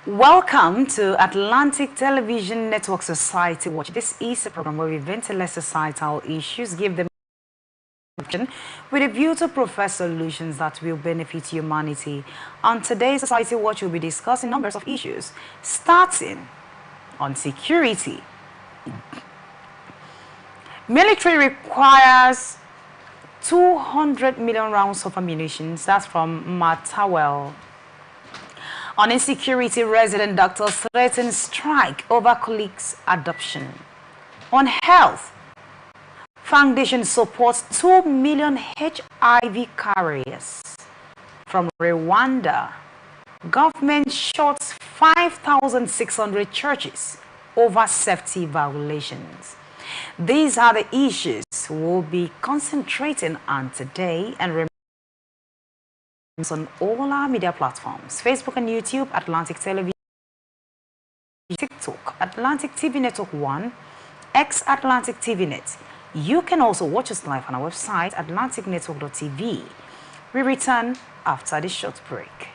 Welcome to Atlantic Television Network Society Watch. This is a program where we ventilate societal issues, give them attention with a view to provide solutions that will benefit humanity. On today's Society Watch, we'll be discussing numbers of issues, starting on security. Military requires 200 million rounds of ammunition. That's from Matawel. On insecurity, resident doctors threaten strike over colleagues' adoption. On health, foundation supports 2 million HIV carriers. From Rwanda, government shuts 5,600 churches over safety violations. These are the issues we'll be concentrating on today and on all our media platforms, Facebook and YouTube, Atlantic Television, TikTok, Atlantic TV Network 1, X Atlantic TV Net. You can also watch us live on our website, atlanticnetwork.tv. We return after this short break.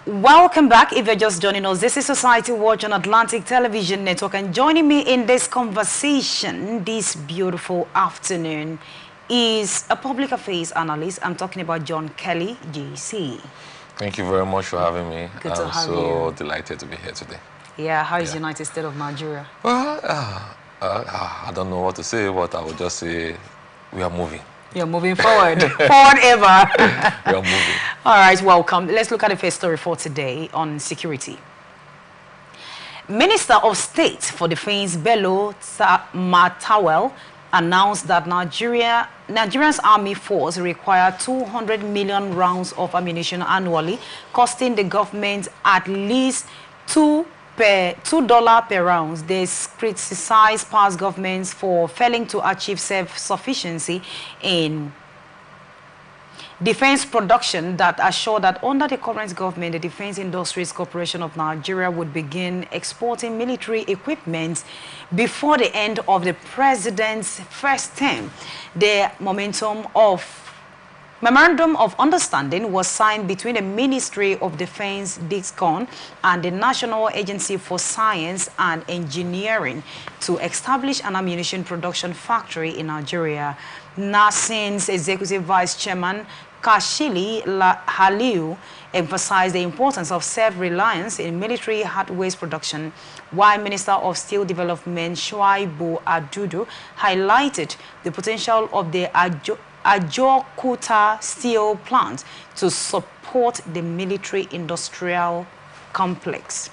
Welcome back. If you're just joining us, this is Society Watch on Atlantic Television Network, and joining me in this conversation this beautiful afternoon is a public affairs analyst. I'm talking about John Kelly, GC. Thank you very much for having me. Good to have I'm you. so delighted to be here today. Yeah, how is the United States of Nigeria? Well, I don't know what to say, but I would just say we are moving. You're moving forward, forward ever. We are moving. All right, welcome. Let's look at the first story for today on security. Minister of State for Defense Bello Matawel announced that Nigeria's army force require 200 million rounds of ammunition annually, costing the government at least $2 per round. They criticized past governments for failing to achieve self-sufficiency in defense production that assured that under the current government, the Defense Industries Corporation of Nigeria would begin exporting military equipment before the end of the president's first term. The Memorandum of Understanding was signed between the Ministry of Defense, DISCON, and the National Agency for Science and Engineering to establish an ammunition production factory in Nigeria. NASIN's Executive Vice Chairman, Kashili Haliu, emphasized the importance of self-reliance in military hardware production, while Minister of Steel Development, Shuaibu Adudu, highlighted the potential of the Ajokuta steel plant to support the military industrial complex.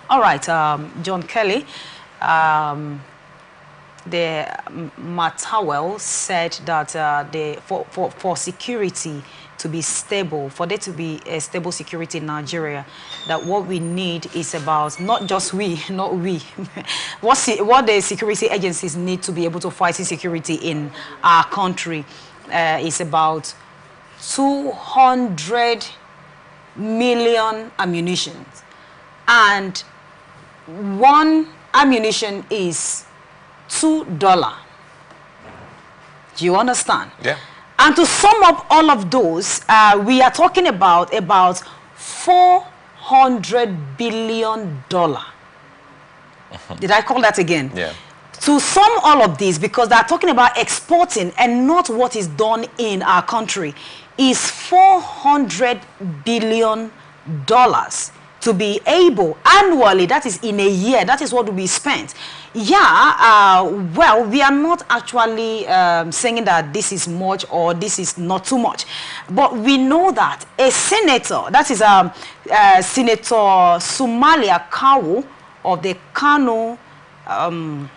All right, John Kelly, the Matawel said that for security to be stable, for there to be a stable security in Nigeria, that what we need is about, not just not we, what the security agencies need to be able to fight insecurity in our country is about 200 million ammunition. And one ammunition is $2. Do you understand? Yeah. And to sum up all of those, we are talking about $400 billion. Did I call that again? Yeah. To sum all of these, because they're talking about exporting and not what is done in our country, is $400 billion to be able annually, that is in a year, that is what will be spent. Yeah, well, we are not actually saying that this is much or this is not too much. But we know that a senator, that is Senator Somalia Kawu of the Kano, of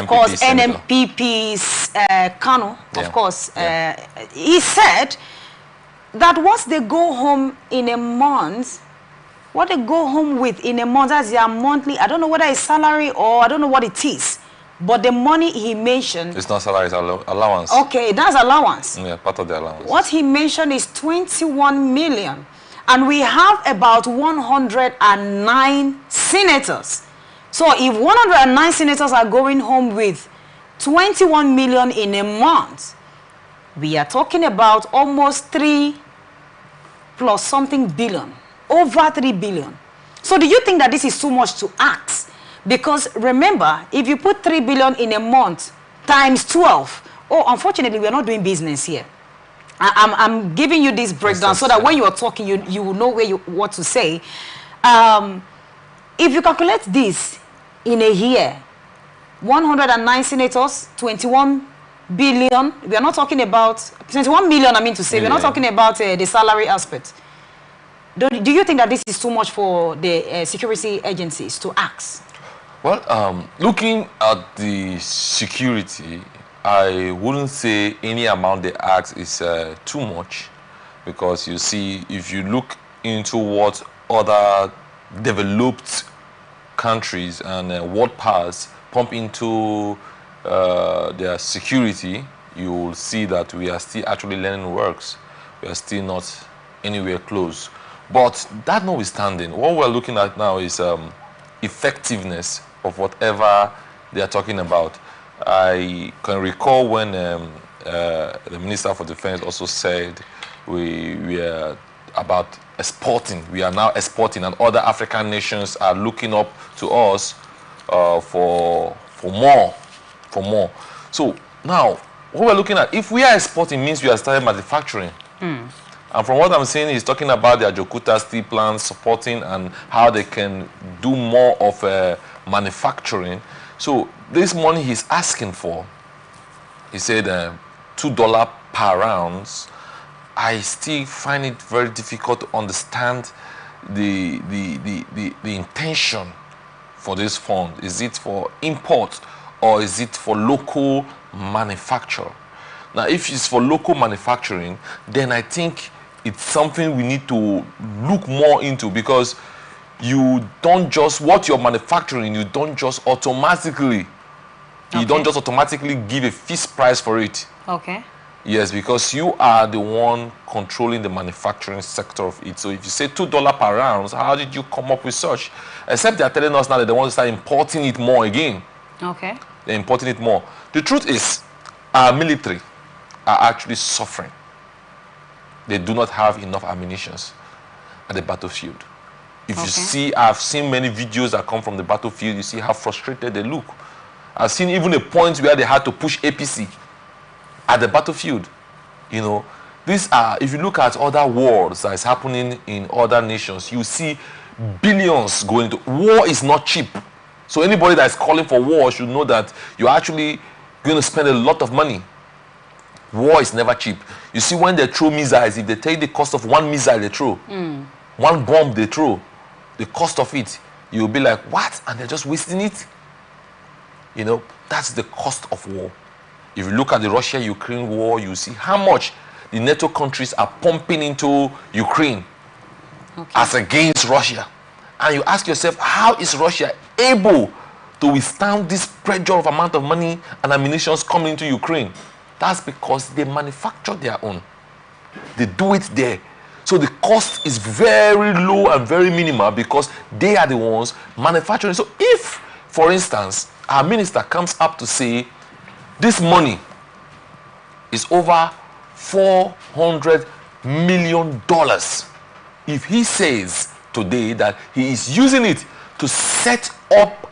course, NMPP's Kano, of course, he said that once they go home in a month, what they go home with in a month, that's their monthly, I don't know whether it's salary or I don't know what it is, but the money he mentioned... It's not salary, it's allowance. Okay, that's allowance. Yeah, part of the allowance. What he mentioned is 21 million. And we have about 109 senators. So if 109 senators are going home with 21 million in a month, we are talking about almost 3 plus something billion. Over 3 billion. So do you think that this is too much to ask? Because remember, if you put 3 billion in a month times 12, unfortunately, we are not doing business here. I'm giving you this breakdown so that when you are talking, you will know what to say. If you calculate this in a year, 109 senators, 21 billion. We are not talking about 21 million, I mean to say. We're not talking about the salary aspect. Do you think that this is too much for the security agencies to ask? Well, looking at the security, I wouldn't say any amount they ask is too much, because you see, if you look into what other developed countries and world powers pump into their security, you will see that we are still actually learning works. We are still not anywhere close. But that notwithstanding, what we're looking at now is effectiveness of whatever they are talking about. I can recall when the Minister for Defense also said we are about exporting. We are now exporting, and other African nations are looking up to us for more. So now, what we're looking at, if we are exporting, means we are starting manufacturing. And from what I'm saying, he's talking about the Ajokuta steel plants supporting and how they can do more of manufacturing. So this money he's asking for, he said $2 per ounce. I still find it very difficult to understand the intention for this fund. Is it for import or is it for local manufacture? Now, if it's for local manufacturing, then I think it's something we need to look more into, because you don't just, what you're manufacturing, you don't just automatically, you don't just automatically give a fixed price for it. Okay. Yes, because you are the one controlling the manufacturing sector of it. So if you say $2 per ounce, how did you come up with such? Except they're telling us now that they want to start importing it more again. Okay. They're importing it more. The truth is, our military are actually suffering. They do not have enough ammunitions at the battlefield. If you see, I've seen many videos that come from the battlefield, you see how frustrated they look. I've seen even a point where they had to push APC at the battlefield. You know, these are, if you look at other wars that is happening in other nations, you see billions going to, war is not cheap. So anybody that is calling for war should know that you're actually going to spend a lot of money. War is never cheap. You see, when they throw missiles, if they take the cost of one missile they throw, one bomb they throw, the cost of it, you'll be like, what? And they're just wasting it? You know, that's the cost of war. If you look at the Russia-Ukraine war, you see how much the NATO countries are pumping into Ukraine as against Russia. And you ask yourself, how is Russia able to withstand this pressure of amount of money and ammunition coming into Ukraine? That's because they manufacture their own. They do it there. So the cost is very low and very minimal because they are the ones manufacturing. So if, for instance, our minister comes up to say, this money is over $400 million. If he says today that he is using it to set up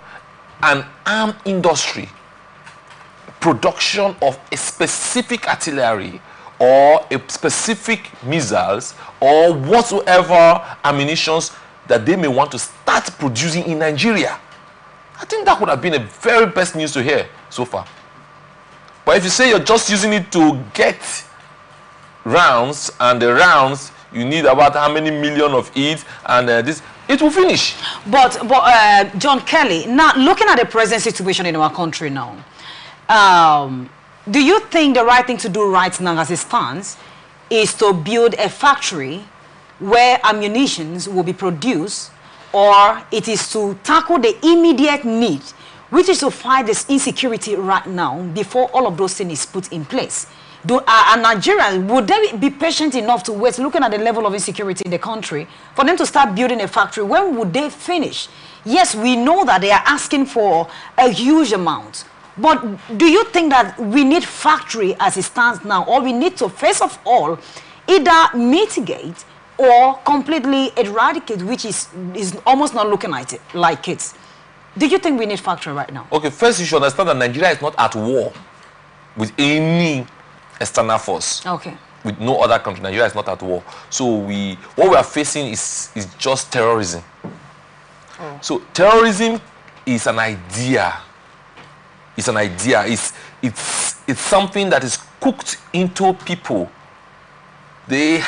an arm industry, production of a specific artillery or a specific missiles or whatsoever ammunitions that they may want to start producing in Nigeria, I think that would have been a very best news to hear so far. But if you say you're just using it to get rounds, and the rounds you need about how many million of it, and this, it will finish. But John Kelly, now looking at the present situation in our country now, do you think the right thing to do right now as it stands is to build a factory where ammunitions will be produced, or it is to tackle the immediate need, which is to fight this insecurity right now before all of those things is put in place? And Nigerians, would they be patient enough to wait, looking at the level of insecurity in the country, for them to start building a factory? When would they finish? Yes, we know that they are asking for a huge amount. But do you think that we need factory as it stands now, or we need to, first of all, either mitigate or completely eradicate, which is almost not looking at it like it? Do you think we need factory right now? Okay, first you should understand that Nigeria is not at war with any external force. Okay. With no other country. Nigeria is not at war. So what we are facing is just terrorism. Oh. So terrorism is an idea. It's an idea. It's something that is cooked into people. They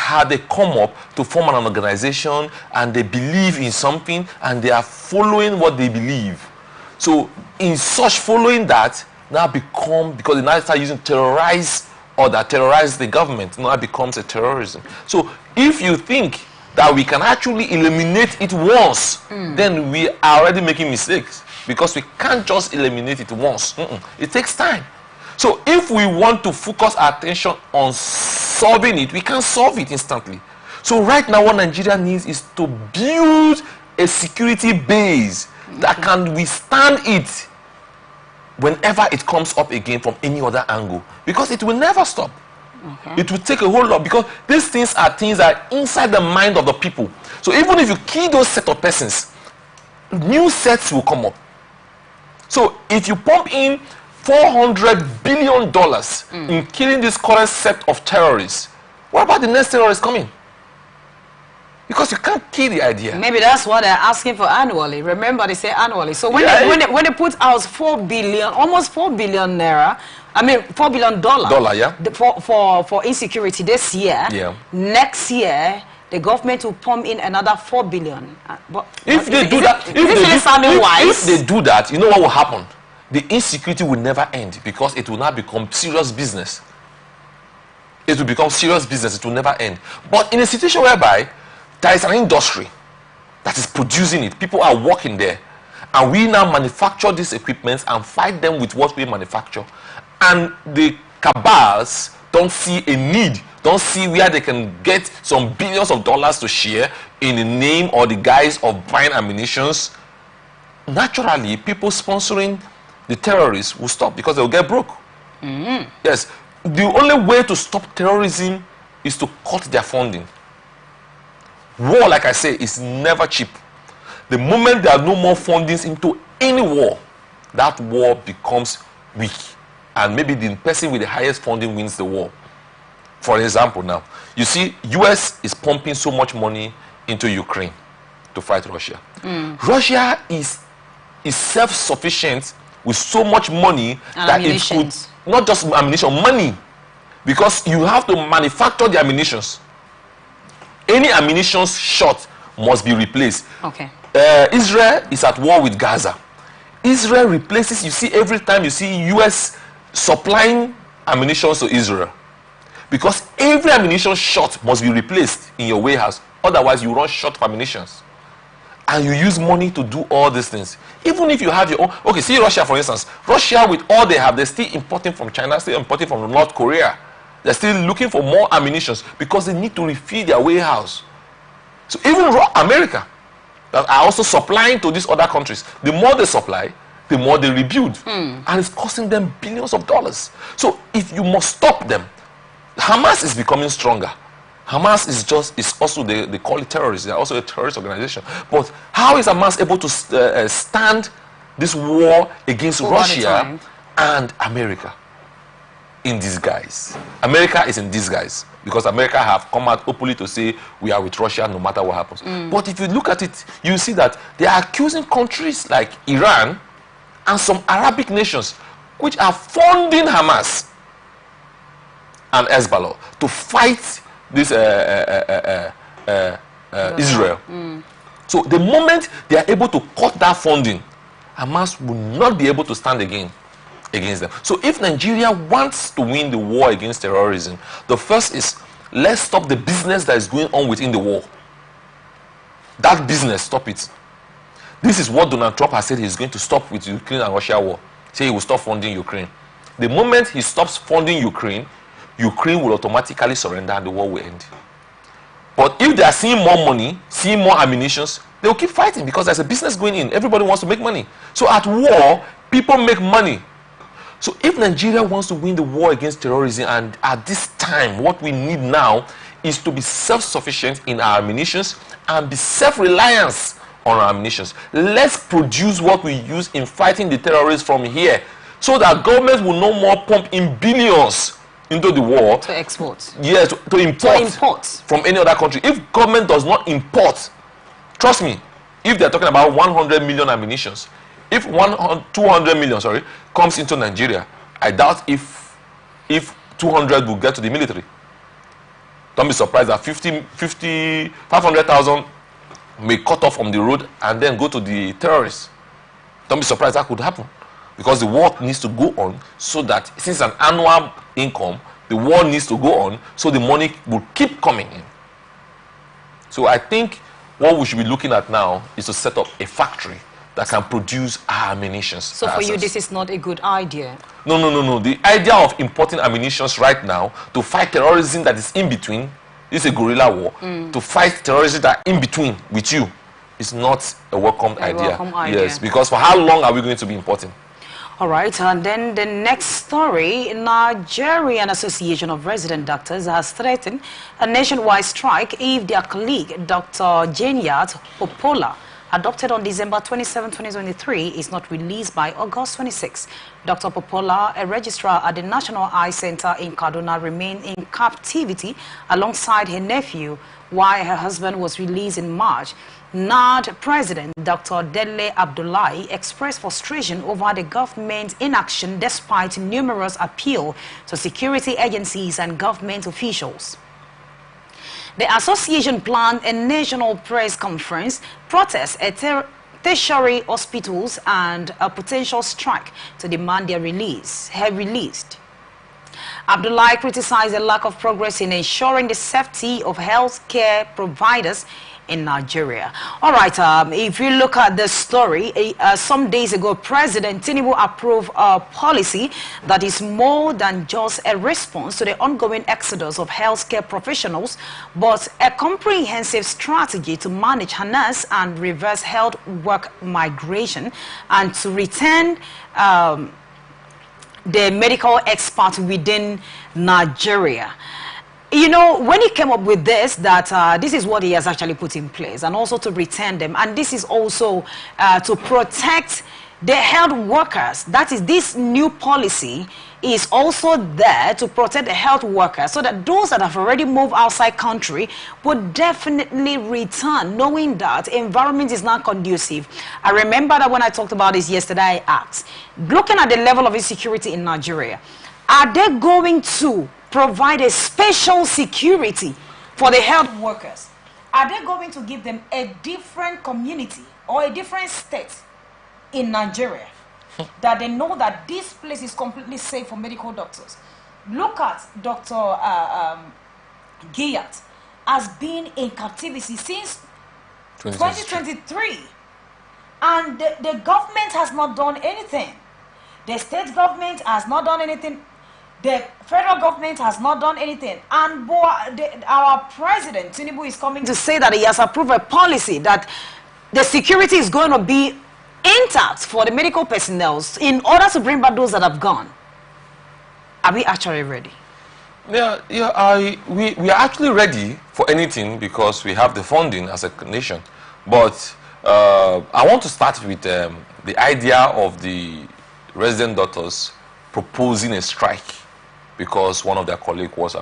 come up to form an organization, and they believe in something, and they are following what they believe. So in such following that, now because they now start using terrorize the government, now becomes a terrorism. So if you think that we can actually eliminate it once, then we are already making mistakes, because we can't just eliminate it once. It takes time. So if we want to focus our attention on solving it, we can't solve it instantly. So right now what Nigeria needs is to build a security base that can withstand it whenever it comes up again from any other angle, because it will never stop. Okay. It will take a whole lot, because these things are inside the mind of the people. So even if you kill those set of persons, new sets will come up. So if you pump in $400 billion in killing this current set of terrorists, what about the next terrorist coming? Because you can't kill the idea. Maybe that's what they're asking for annually. Remember, they say annually. So when, when they put out 4 billion, almost 4 billion naira, I mean $4 billion yeah, for insecurity this year. Yeah. Next year, the government will pump in another 4 billion. But if they do that, if they do that, you know what will happen? The insecurity will never end, because it will now become serious business. It will become serious business. It will never end. But in a situation whereby there is an industry that is producing it, people are working there, and we now manufacture these equipments and fight them with what we manufacture, and the cabals don't see a need, don't see where they can get some billions of dollars to share in the name or the guise of buying ammunitions, naturally people sponsoring the terrorists will stop, because they'll get broke. Yes, the only way to stop terrorism is to cut their funding. War, like I say, is never cheap. The moment there are no more fundings into any war, that war becomes weak, and maybe the person with the highest funding wins the war. For example, now you see US is pumping so much money into Ukraine to fight Russia. Russia is self-sufficient with so much money and that it could, not just ammunition, money, because you have to manufacture the ammunitions. Any ammunition shot must be replaced. Okay. Israel is at war with Gaza. Israel replaces, you see, every time you see US supplying ammunition to Israel, because every ammunition shot must be replaced in your warehouse, otherwise you run short of ammunitions. And you use money to do all these things. Even if you have your own, okay, see Russia for instance. Russia, with all they have, they're still importing from China, still importing from North Korea. They're still looking for more ammunitions because they need to refill their warehouse. So even America, that are also supplying to these other countries, the more they supply, the more they rebuild. And it's costing them billions of dollars. So if you must stop them, Hamas is becoming stronger. Hamas is also, they call it terrorists. They're also a terrorist organization. But how is Hamas able to stand this war against Russia and America? In disguise. America is in disguise, because America have come out openly to say we are with Russia no matter what happens. But if you look at it, you see that they are accusing countries like Iran and some Arabic nations which are funding Hamas and Hezbollah to fight this Israel. So the moment they are able to cut that funding, Hamas will not be able to stand against them. So if Nigeria wants to win the war against terrorism, the first is, let's stop the business that is going on within the war. That business, stop it. This is what Donald Trump has said he's going to stop with Ukraine and Russia war. Say he will stop funding Ukraine. The moment he stops funding Ukraine, Ukraine will automatically surrender and the war will end. But if they are seeing more money, seeing more ammunitions, they will keep fighting, because there's a business going in. Everybody wants to make money. So at war, people make money. So if Nigeria wants to win the war against terrorism, and at this time, what we need now is to be self-sufficient in our ammunitions and be self-reliant on our ammunitions. Let's produce what we use in fighting the terrorists from here, so that governments will no more pump in billions into the war. To export. Yes, to import from any other country. If government does not import, trust me, if they're talking about 100 million ammunitions, if 200 million, comes into Nigeria, I doubt if 200 will get to the military. Don't be surprised that 500,000 may cut off from the road and then go to the terrorists. Don't be surprised that could happen, because the war needs to go on, so that since an annual income, the war needs to go on, so the money will keep coming in. So I think what we should be looking at now is to set up a factory that can produce our ammunitions. So for you, this is not a good idea? No. The idea of importing ammunitions right now to fight terrorism that is in between, this is a guerrilla war, to fight terrorism that are in between with you, is not a welcome idea. Welcome idea. Yes, because for how long are we going to be importing? All right, and then the next story, Nigerian Association of Resident Doctors has threatened a nationwide strike if their colleague, Dr. Janiat Popola, adopted on December 27, 2023, is not released by August 26. Dr. Popola, a registrar at the National Eye Center in Kaduna, remained in captivity alongside her nephew while her husband was released in March. NAD President Dr. Dele Abdullahi expressed frustration over the government's inaction despite numerous appeals to security agencies and government officials. The association planned a national press conference, protest at tertiary hospitals and a potential strike to demand their release. Abdullahi criticized the lack of progress in ensuring the safety of healthcare providers in Nigeria. All right, if you look at the story, some days ago, President Tinubu approved a policy that is more than just a response to the ongoing exodus of healthcare professionals, but a comprehensive strategy to manage harness and reverse health work migration and to return the medical experts within Nigeria. You know, when he came up with this, that this is what he has actually put in place, and also to return them, and this is also to protect the health workers. That is, this new policy is also there to protect the health workers, so that those that have already moved outside country would definitely return, knowing that environment is not conducive. I remember that when I talked about this yesterday, I asked, looking at the level of insecurity in Nigeria, are they going to provide a special security for the health workers? Are they going to give them a different community or a different state in Nigeria that they know that this place is completely safe for medical doctors? Look at Dr. Giyat has been in captivity since 2023, and the government has not done anything. The state government has not done anything. The federal government has not done anything. And our president, Tinubu, is coming to say that he has approved a policy that the security is going to be intact for the medical personnel in order to bring back those that have gone. Are we actually ready? We are actually ready for anything because we have the funding as a nation. But I want to start with the idea of the resident doctors proposing a strike because one of their colleagues was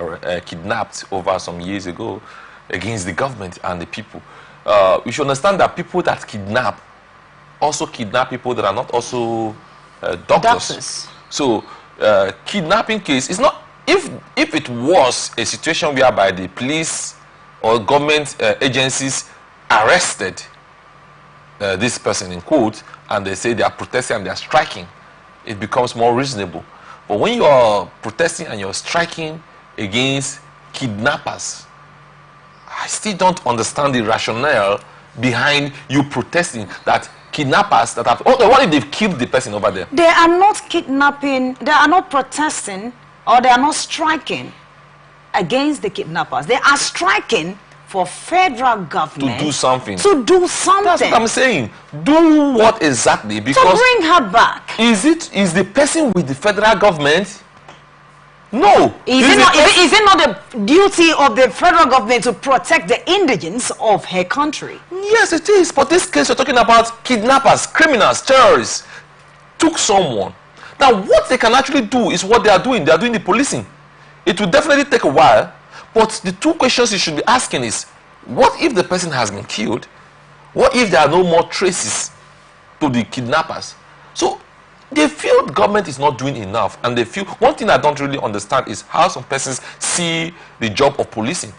kidnapped over some years ago against the government and the people. We should understand that people that kidnap also kidnap people that are not also doctors. So kidnapping case is not, if it was a situation whereby the police or government agencies arrested this person in quote and they say they are protesting and they are striking, it becomes more reasonable. But when you are protesting and you're striking against kidnappers, I still don't understand the rationale behind you protesting that kidnappers that have... Oh, what if they've killed the person over there? They are not kidnapping, they are not protesting, or they are not striking against the kidnappers. They are striking for federal government to do something. To do something. That's what I'm saying. Do what exactly? Because to bring her back. Is the person with the federal government? No. Is it not the duty of the federal government to protect the indigents of her country? Yes, it is. But this case, you're talking about kidnappers, criminals, terrorists, took someone. Now, what they can actually do is what they are doing. They are doing the policing. It will definitely take a while. But the two questions you should be asking is, what if the person has been killed? What if there are no more traces to the kidnappers? So they feel the government is not doing enough, and they feel, one thing I don't really understand is how some persons see the job of policing.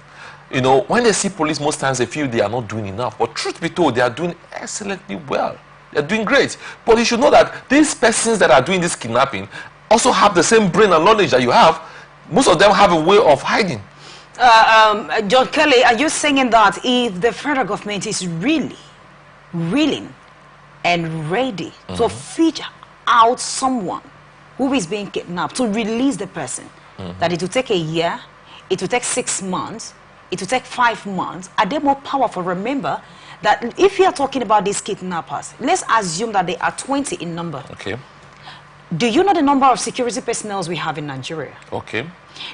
You know, when they see police, most times they feel they are not doing enough. But truth be told, they are doing excellently well. They're doing great. But you should know that these persons that are doing this kidnapping also have the same brain and knowledge that you have. Most of them have a way of hiding. John Kelly, are you saying that if the federal government is really willing and ready to fish out someone who is being kidnapped, to release the person, that it will take a year, it will take 6 months, it will take 5 months? Are they more powerful? Remember that if you are talking about these kidnappers, let's assume that they are 20 in number. Okay. Do you know the number of security personnel we have in Nigeria? Okay.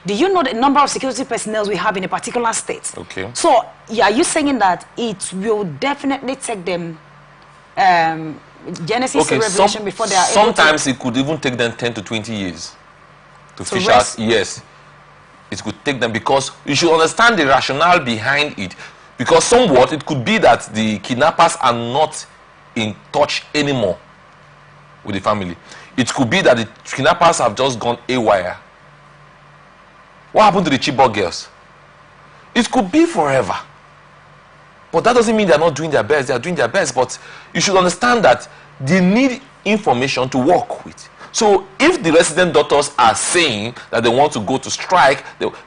Do you know the number of security personnel we have in a particular state? Okay. So, yeah, are you saying that it will definitely take them Genesis to Revelation before they are sometimes able to... it could even take them 10 to 20 years to fish rest? out. Yes. It could take them, because you should understand the rationale behind it. Because somewhat it could be that the kidnappers are not in touch anymore with the family. It could be that the kidnappers have just gone haywire. What happened to the Chibok girls? It could be forever. But that doesn't mean they're not doing their best. They are doing their best. But you should understand that they need information to work with. So if the resident doctors are saying that they want to go to strike,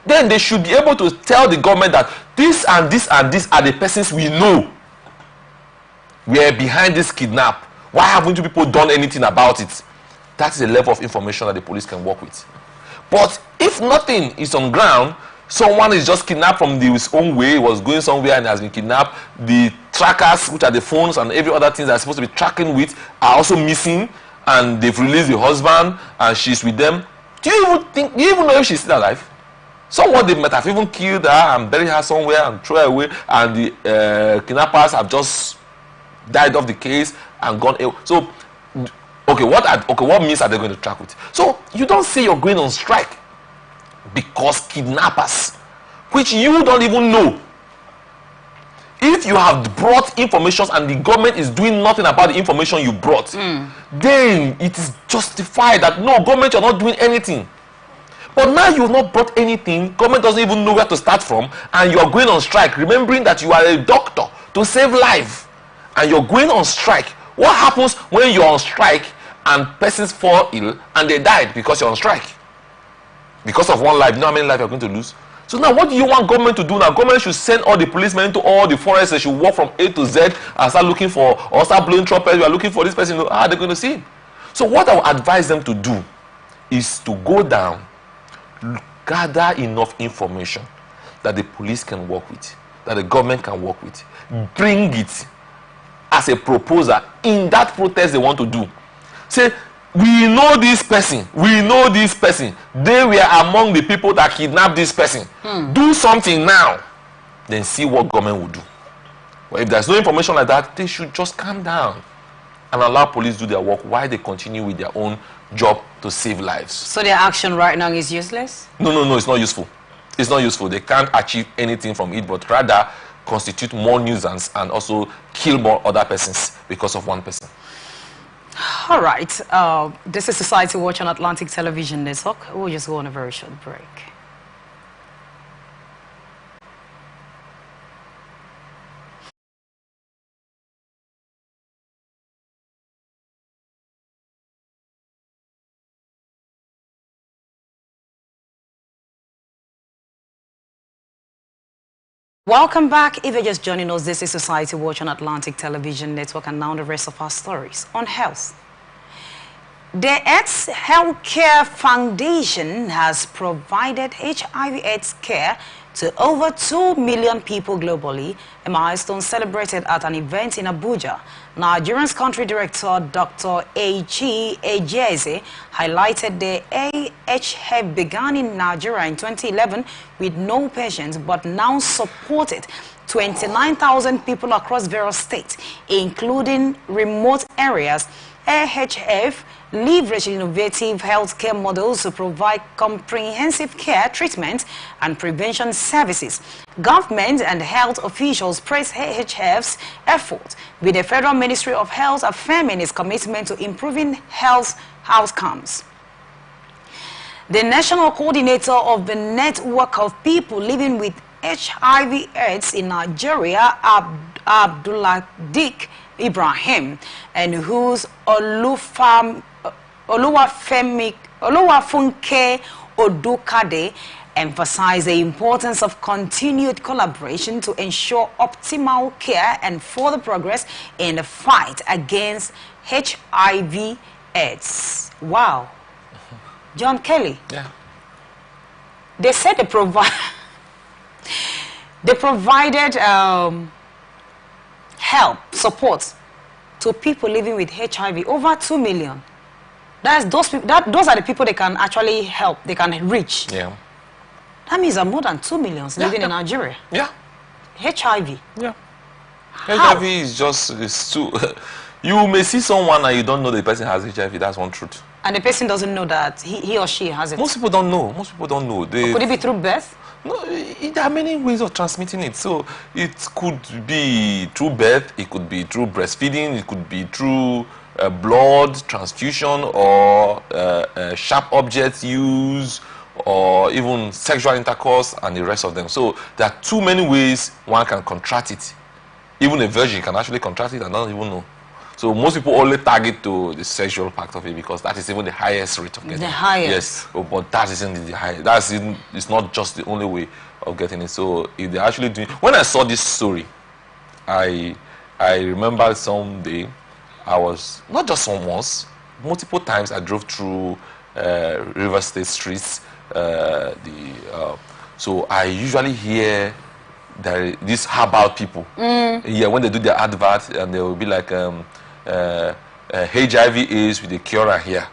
then they should be able to tell the government that this and this and this are the persons we know were behind this kidnap. Why haven't you people done anything about it? That is a level of information that the police can work with. But if nothing is on ground, someone is just kidnapped from his own way, was going somewhere and has been kidnapped, the trackers, which are the phones and every other thing that are supposed to be tracking with, are also missing, and they've released the husband and she's with them. Do you even know if she's still alive? Someone, they might have even killed her and buried her somewhere and throw her away, and the kidnappers have just died off the case and gone away. So what means are they going to track with? So you don't say you're going on strike because kidnappers, which you don't even know, if you have brought information and the government is doing nothing about the information you brought, then it is justified that no, government, you're not doing anything. But now you've not brought anything, government doesn't even know where to start from, and you're going on strike, remembering that you are a doctor to save life, and you're going on strike. What happens when you're on strike and persons fall ill and they died because you're on strike? Because of one life, you know how many lives you're going to lose? So now what do you want government to do now? Government should send all the policemen into all the forests. They should walk from A to Z and start looking for, or start blowing trumpets. We are looking for this person. How are they going to see him? So what I would advise them to do is to go down, gather enough information that the police can work with, that the government can work with, bring it as a proposal in that protest they want to do. Say, we know this person, we know this person, they were among the people that kidnapped this person. Do something now, then see what government will do. But if there's no information like that, they should just calm down and allow police do their work while they continue with their own job to save lives. So their action right now is useless? No, it's not useful. It's not useful. They can't achieve anything from it, but rather constitute more nuisance and also kill more other persons because of one person. All right. This is Society Watch on Atlantic Television Network. We'll just go on a very short break. Welcome back. If you're just joining us, this is Society Watch on Atlantic Television Network, and now the rest of our stories on health. The AIDS Healthcare Foundation has provided HIV/AIDS care to over 2 million people globally, a milestone celebrated at an event in Abuja. Nigerian's country director, Dr. Echi Ejeze, highlighted the AHF began in Nigeria in 2011 with no patients, but now supported 29,000 people across various states, including remote areas. AHF leverage innovative healthcare models to provide comprehensive care, treatment, and prevention services. Government and health officials praise AHF's effort, with the Federal Ministry of Health affirming its commitment to improving health outcomes. The national coordinator of the network of people living with HIV/AIDS in Nigeria, Abdullah-Dik Ibrahim, and whose Oluwafunke Odukade emphasized the importance of continued collaboration to ensure optimal care and further progress in the fight against HIV/AIDS. Wow. John Kelly. Yeah. They said they provided help, support to people living with HIV, over 2 million. That's those people. Those are the people they can actually help. They can reach. Yeah. That means there are more than 2 million living in Nigeria. Yeah. HIV. Yeah. How? HIV is just it's too. You may see someone and you don't know the person has HIV. That's one truth. And the person doesn't know that he or she has it. Most people don't know. Most people don't know. Could it be through birth? No, there are many ways of transmitting it. So it could be through birth, it could be through breastfeeding, it could be through blood transfusion or sharp objects use, or even sexual intercourse and the rest of them. So there are too many ways one can contract it. Even a virgin can actually contract it and not even know. So most people only target to the sexual part of it because that is even the highest rate of getting it. The highest. Yes, but that isn't the highest. It's not just the only way of getting it. So if they're actually doing... When I saw this story, I remember someday I was... Not just once, multiple times I drove through River State streets. So I usually hear these herbal people. Yeah, when they do their advert and they will be like... HIV is with a cure here,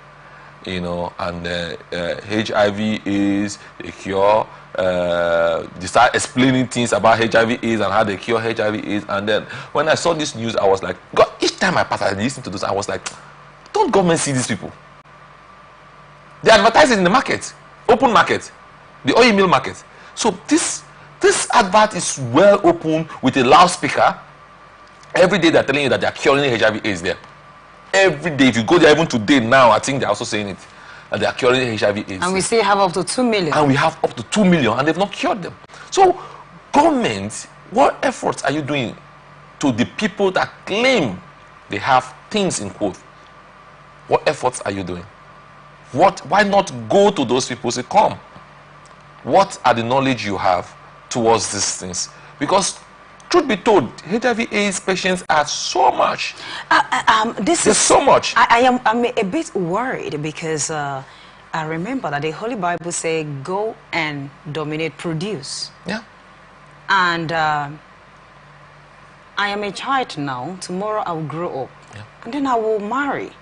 you know, and HIV is a cure. They start explaining things about HIV is and how they cure HIV is. And then when I saw this news, I was like, God, each time I pass, I listen to this, I was like, don't government see these people? They advertise it in the market, open market, the oil mill market. So this advert is well open with a loudspeaker. Every day they're telling you that they're curing HIV AIDS there. Every day. If you go there even today now, I think they're also saying it. And they're curing HIV AIDS. And we still have up to 2 million. And we have up to 2 million and they've not cured them. So, government, what efforts are you doing to the people that claim they have things in quote? What efforts are you doing? Why not go to those people and say, come, what are the knowledge you have towards these things? Because truth be told, HIV/AIDS patients are so much. There's so much. I'm a bit worried because I remember that the Holy Bible says, "Go and dominate, produce." Yeah. And I am a child now. Tomorrow I will grow up, and then I will marry,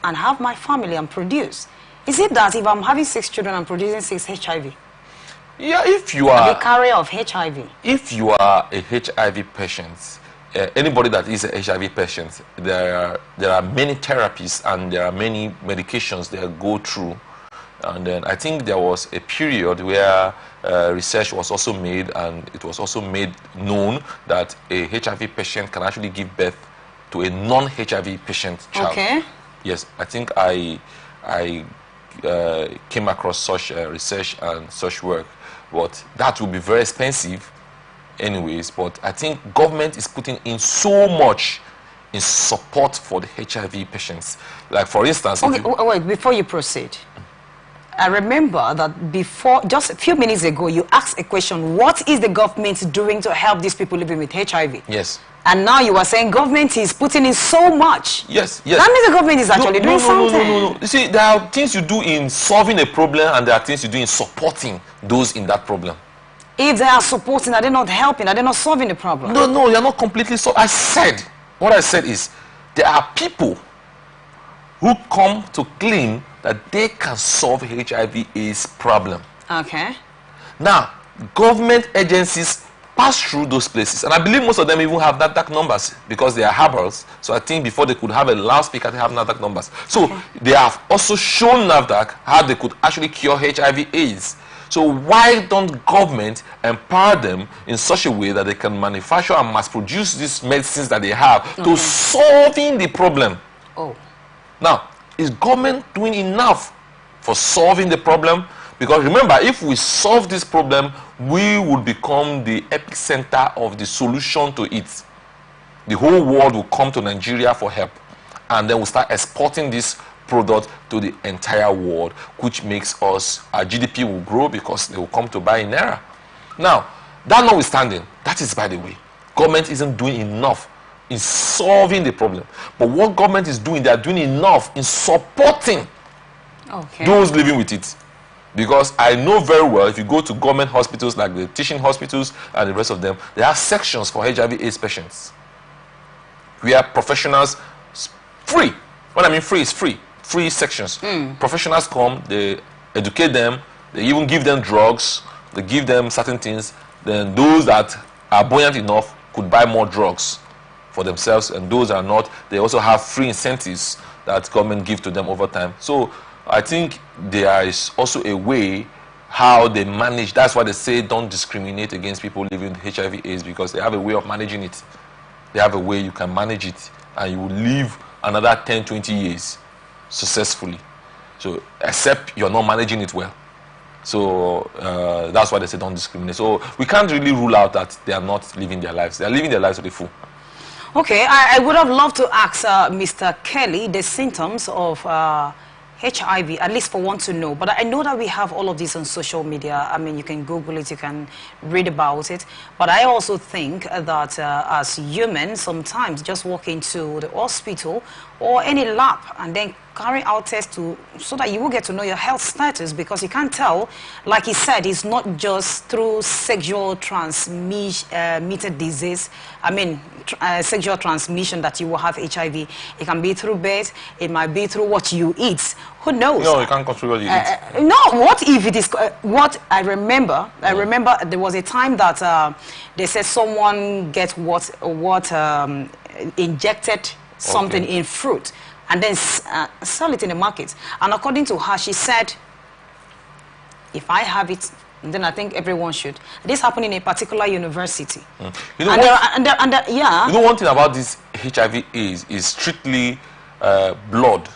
and have my family and produce. Is it that if I'm having 6 children, I'm producing 6 HIV? Yeah, if you are the carrier of HIV. If you are a HIV patient, anybody that is a HIV patient, there are many therapies and there are many medications they go through. And then I think there was a period where research was also made, and it was also made known that a HIV patient can actually give birth to a non-HIV patient child. Okay. Yes, I think I came across such research and such work. But that will be very expensive anyways. But I think government is putting in so much in support for the HIV patients. Like, for instance... Okay, wait, before you proceed. I remember that before, just a few minutes ago, you asked a question, what is the government doing to help these people living with HIV? Yes. And now you are saying government is putting in so much. Yes, yes. That means the government is actually doing something. No. You see, there are things you do in solving a problem and there are things you do in supporting those in that problem. If they are supporting, are they not helping? Are they not solving the problem? No, you're not completely solving. What I said is, there are people who come to claim that they can solve HIV/AIDS problem. Okay. Now, government agencies pass through those places, and I believe most of them even have NAFDAC numbers because they are herbals. So I think before they could have a loudspeaker, they have NAFDAC numbers. So they have also shown NAFDAC how they could actually cure HIV/AIDS. So why don't government empower them in such a way that they can manufacture and mass produce these medicines that they have to solving the problem? Oh. Now, is government doing enough for solving the problem? Because remember, if we solve this problem, we would become the epicenter of the solution to it. The whole world will come to Nigeria for help. And then we'll start exporting this product to the entire world, which makes us, our GDP will grow because they will come to buy in Naira. Now, that notwithstanding, that is by the way, government isn't doing enough in solving the problem. But what government is doing, they are doing enough in supporting those living with it. Because I know very well, if you go to government hospitals like the teaching hospitals and the rest of them, there are sections for HIV/AIDS patients. We are professionals free. When I mean free, it's free. free sections. Professionals come, they educate them, they even give them drugs, they give them certain things. Then those that are buoyant enough could buy more drugs for themselves, and those are not, they also have free incentives that government give to them over time. So I think there is also a way how they manage. That's why they say don't discriminate against people living with HIV/AIDS, because they have a way of managing it. They have a way you can manage it, and you will live another 10, 20 years successfully. So except you're not managing it well. So that's why they say don't discriminate. So we can't really rule out that they are not living their lives. They are living their lives to the full. Okay, I would have loved to ask Mr. Kelly the symptoms of HIV, at least for one to know. But I know that we have all of this on social media. I mean, you can Google it, you can read about it. But I also think that as humans, sometimes just walk into the hospital or any lab and then carry out tests so that you will get to know your health status, because you can't tell, like he said, it's not just through sexual transmitted disease. I mean, sexual transmission that you will have HIV. It can be through birth. It might be through what you eat. Who knows? No, you can't control what you eat. No, what if it is what I remember? I remember there was a time that they said someone get injected something in fruit and then sell it in the market. And according to her, she said, if I have it, then I think everyone should. This happened in a particular university. You know, yeah. You know, one thing about this HIV is strictly blood.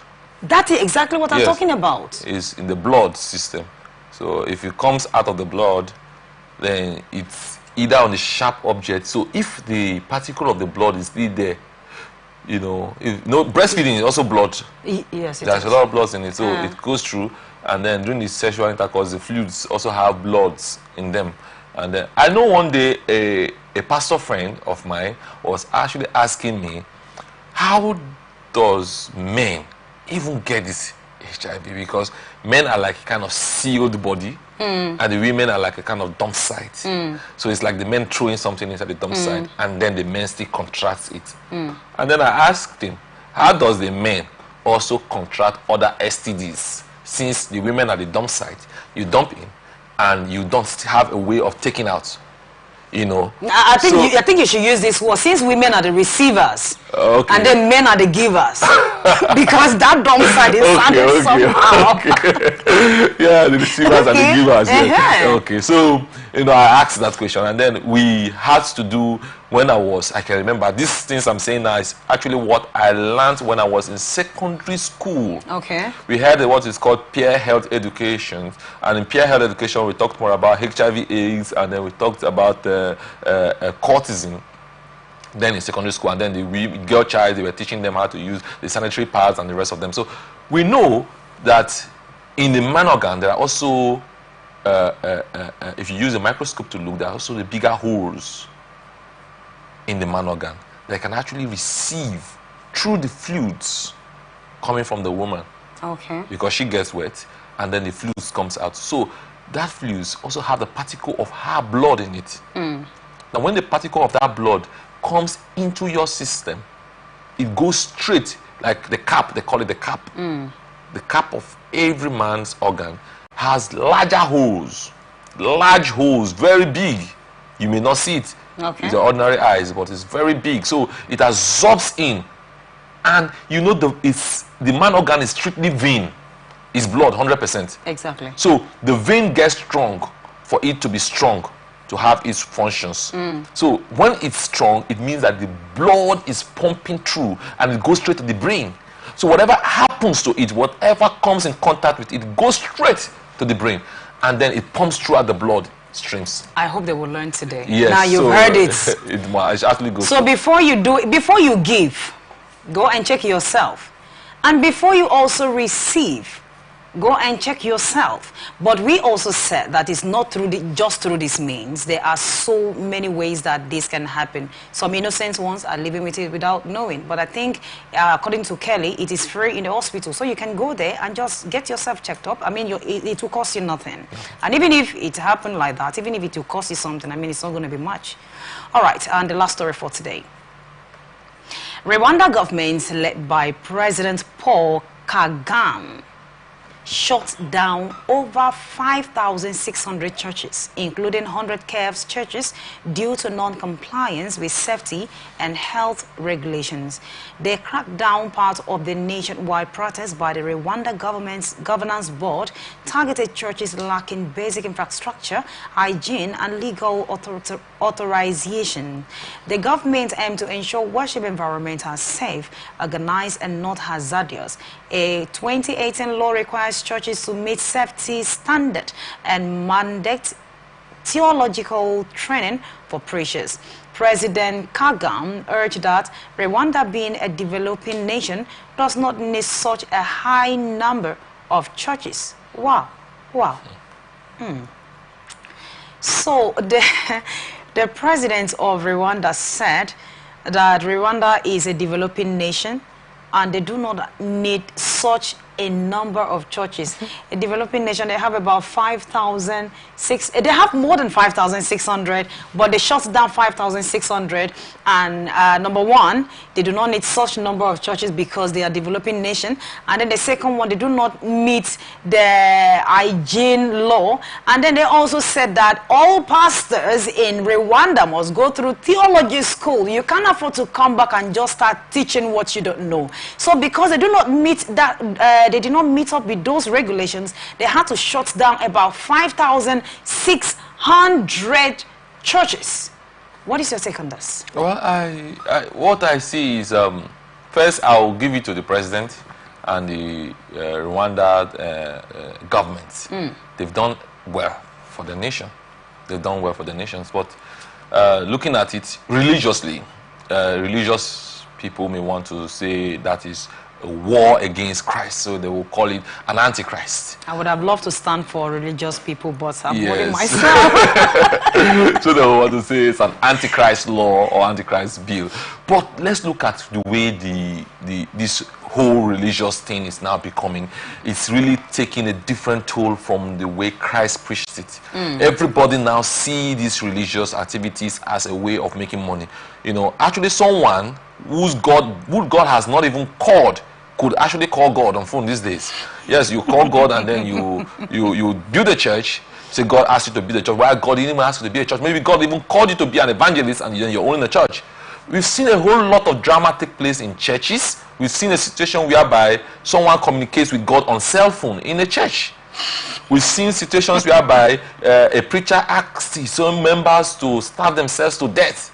That is exactly what I'm talking about. It's in the blood system. So if it comes out of the blood, then it's either on the sharp object. So if the particle of the blood is still there, you know, breastfeeding is also blood. Yes, there's a lot of blood in it, so it goes through. And then during the sexual intercourse, the fluids also have bloods in them. And then I know one day a pastor friend of mine was actually asking me, how does men even get this HIV? Because men are like a kind of sealed body, and the women are like a kind of dump site. So it's like the men throwing something inside the dump site, and then the men still contract it. And then I asked him, how does the men also contract other STDs? Since the women are the dump site, you dump in, and you don't have a way of taking out. You know, I think you should use this word, since women are the receivers, and then men are the givers, because that dumb side is somehow. Yeah, the receivers and the givers. Okay, so you know, I asked that question, and then we had to do when I can remember these things I'm saying now is actually what I learned when I was in secondary school. Okay, we had what is called peer health education, and in peer health education we talked more about HIV/AIDS, and then we talked about courtesan. Then in secondary school, and then the girl child, they were teaching them how to use the sanitary pads and the rest of them. So we know that in the man organ there are also, if you use a microscope to look, there are also the bigger holes in the man organ that can actually receive through the fluids coming from the woman. Okay. Because she gets wet, and then the fluids comes out. So that fluids also have the particle of her blood in it. Now when the particle of that blood comes into your system, it goes straight, like the cap, they call it the cap. The cap of every man's organ has larger holes, large holes, very big. You may not see it with your ordinary eyes, but it's very big. So it absorbs in, and you know the man organ is strictly vein. It's blood, 100%. Exactly. So the vein gets strong for it to be strong, to have its functions. So when it's strong, it means that the blood is pumping through and it goes straight to the brain. So whatever happens to it, whatever comes in contact with it, goes straight to the brain, and then it pumps throughout the blood streams. I hope they will learn today. Yes. Now you've heard it. It actually goes. So before you give, go and check yourself, and before you also receive, go and check yourself. But we also said that it's not just through this means. There are so many ways that this can happen. Some innocent ones are living with it without knowing. But I think, according to Kelly, it is free in the hospital. So you can go there and just get yourself checked up. I mean, it will cost you nothing. And even if it happened like that, even if it will cost you something, I mean, it's not going to be much. All right, and the last story for today. Rwanda government, led by President Paul Kagame shut down over 5,600 churches, including 100 CAF's churches, due to non-compliance with safety and health regulations. They cracked down part of the nationwide protest by the Rwanda government's governance board, targeted churches lacking basic infrastructure, hygiene, and legal authorization. The government aimed to ensure worship environments are safe, organized, and not hazardous. A 2018 law requires churches to meet safety standard and mandate theological training for preachers. President Kagame urged that Rwanda, being a developing nation, does not need such a high number of churches. Wow. So the president of Rwanda said that Rwanda is a developing nation and they do not need such a number of churches. A developing nation, they have about 5,600. They have more than 5,600, but they shut down 5,600. And number one, they do not need such number of churches because they are a developing nation. And then the second one, they do not meet the hygiene law. And then they also said that all pastors in Rwanda must go through theology school. You can't afford to come back and just start teaching what you don't know. So because they do not meet that, they did not meet up with those regulations, they had to shut down about 5,600 churches. What is your take on this? Well, what I see is, first I'll give it to the president and the Rwanda government. They've done well for the nation. They've done well for the nations. But looking at it religiously, religious people may want to say that is a war against Christ, so they will call it an antichrist. I would have loved to stand for religious people, but I'm Yes. myself. So they will want to say it's an antichrist law or antichrist bill. But let's look at the way this whole religious thing is now becoming. It's really taking a different toll from the way Christ preached it. Everybody now see these religious activities as a way of making money. You know, actually someone who God has not even called could actually call God on phone these days. Yes, you call God and then you build a church. Say God asked you to build a church. Why God didn't even ask you to be a church? Maybe God even called you to be an evangelist and then you're owning a church. We've seen a whole lot of drama take place in churches. We've seen a situation whereby someone communicates with God on cell phone in a church. We've seen situations whereby a preacher asks his own members to starve themselves to death.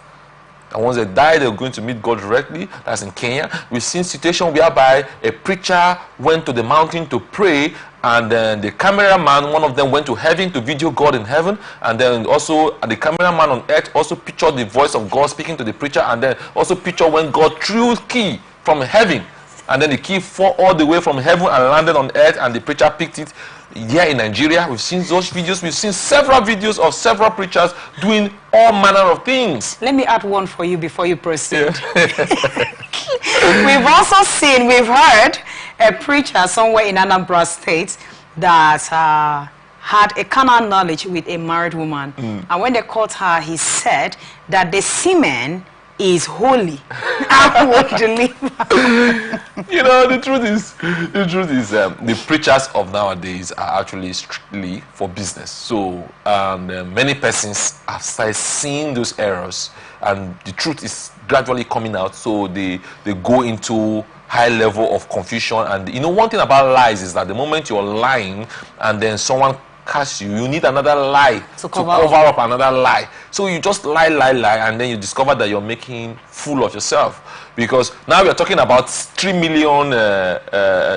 And once they die, they're going to meet God directly. That's in Kenya. We've seen situations whereby a preacher went to the mountain to pray, and then the cameraman, one of them, went to heaven to video God in heaven, and then also the cameraman on earth also pictured the voice of God speaking to the preacher, and then also pictured when God threw key from heaven, and then the key fell all the way from heaven and landed on earth, and the preacher picked it. Here in Nigeria, we've seen those videos. We've seen several videos of several preachers doing all manner of things. Let me add one for you before you proceed. We've also seen, we've heard a preacher somewhere in Anambra State that had a carnal knowledge with a married woman. And when they caught her, he said that the semen is holy and will deliver. You know, the truth is the preachers of nowadays are actually strictly for business. So many persons have started seeing those errors, and the truth is gradually coming out. So they go into high level of confusion. And you know, one thing about lies is that the moment you're lying and then someone catch you need another lie to cover up another lie. So you just lie, and then you discover that you're making fool of yourself. Because now we're talking about 3 million,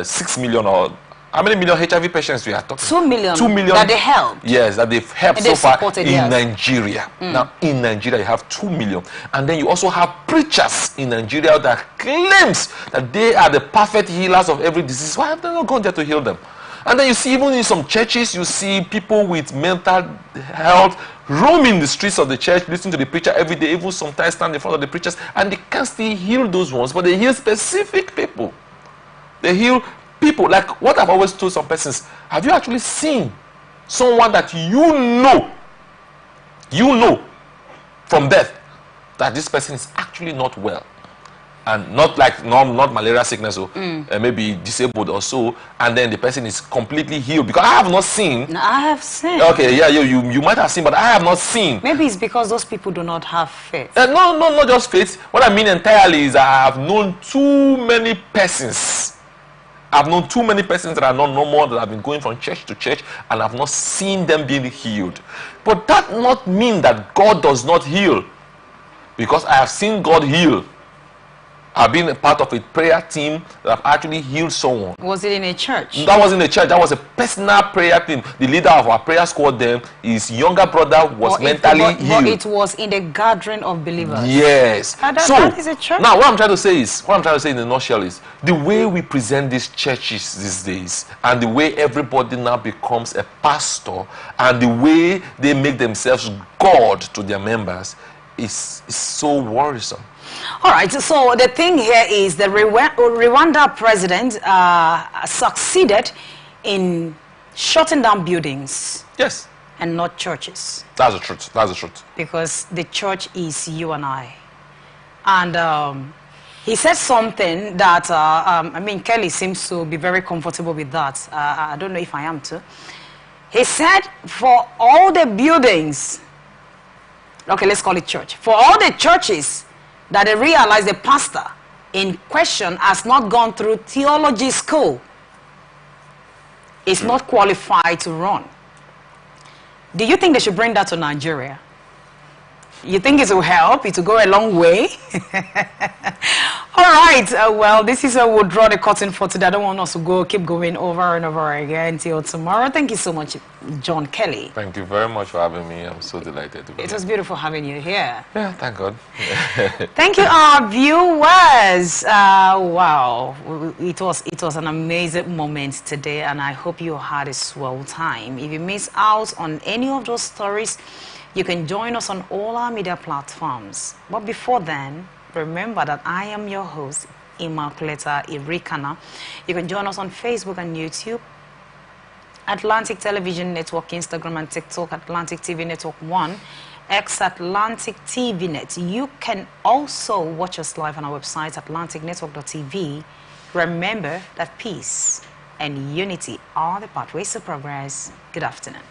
6 million, or how many million HIV patients we are talking? 2 million. 2 million that they helped. Yes, that they've helped and so far in yes. Nigeria. Now in Nigeria you have 2 million, and then you also have preachers in Nigeria that claims that they are the perfect healers of every disease. Why have they not gone there to heal them? And then you see, even in some churches, you see people with mental health roaming the streets of the church, listening to the preacher every day, even sometimes stand in front of the preachers, and they can't still heal those ones, but they heal specific people. They heal people. Like what I've always told some persons, have you actually seen someone that you know from death, that this person is actually not well? and not like not malaria sickness or maybe disabled or so, and then the person is completely healed, because I have not seen. No, I have seen. Okay, yeah, you might have seen, but I have not seen. Maybe it's because those people do not have faith. No, not just faith. What I mean entirely is I have known too many persons. I've known too many persons that are not normal, that have been going from church to church, and I've not seen them being healed. But that not mean that God does not heal, because I have seen God heal. I've been a part of a prayer team that have actually healed someone. Was it in a church? That wasn't a church. That was a personal prayer team. The leader of our prayer squad then, his younger brother was mentally healed. But it was in the gathering of believers. Yes. That is a church. Now what I'm trying to say in a nutshell is the way we present these churches these days, and the way everybody now becomes a pastor, and the way they make themselves God to their members is so worrisome. All right, so the thing here is the Rwanda president succeeded in shutting down buildings. Yes. And not churches. That's the truth. That's the truth. Because the church is you and I. And he said something that, I mean, Kelly seems to be very comfortable with that. I don't know if I am too. He said for all the buildings, okay, let's call it church. For all the churches that they realize the pastor in question has not gone through theology school, is not qualified to run. Do you think they should bring that to Nigeria? You think it will help? It will go a long way? All right. Well, this is we'll draw the curtain for today. I don't want us to keep going over and over again until tomorrow. Thank you so much, John Kelly. Thank you very much for having me. I'm so delighted to be here. It was beautiful having you here. Yeah, thank God. Thank you, our viewers. Wow, it was an amazing moment today, and I hope you had a swell time. If you miss out on any of those stories, you can join us on all our media platforms. But before then, remember that I am your host, Immaculata Irikana. You can join us on Facebook and YouTube, Atlantic Television Network, Instagram and TikTok, Atlantic TV Network 1, X Atlantic TV Net. You can also watch us live on our website, atlanticnetwork.tv. Remember that peace and unity are the pathways to progress. Good afternoon.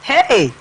Hey!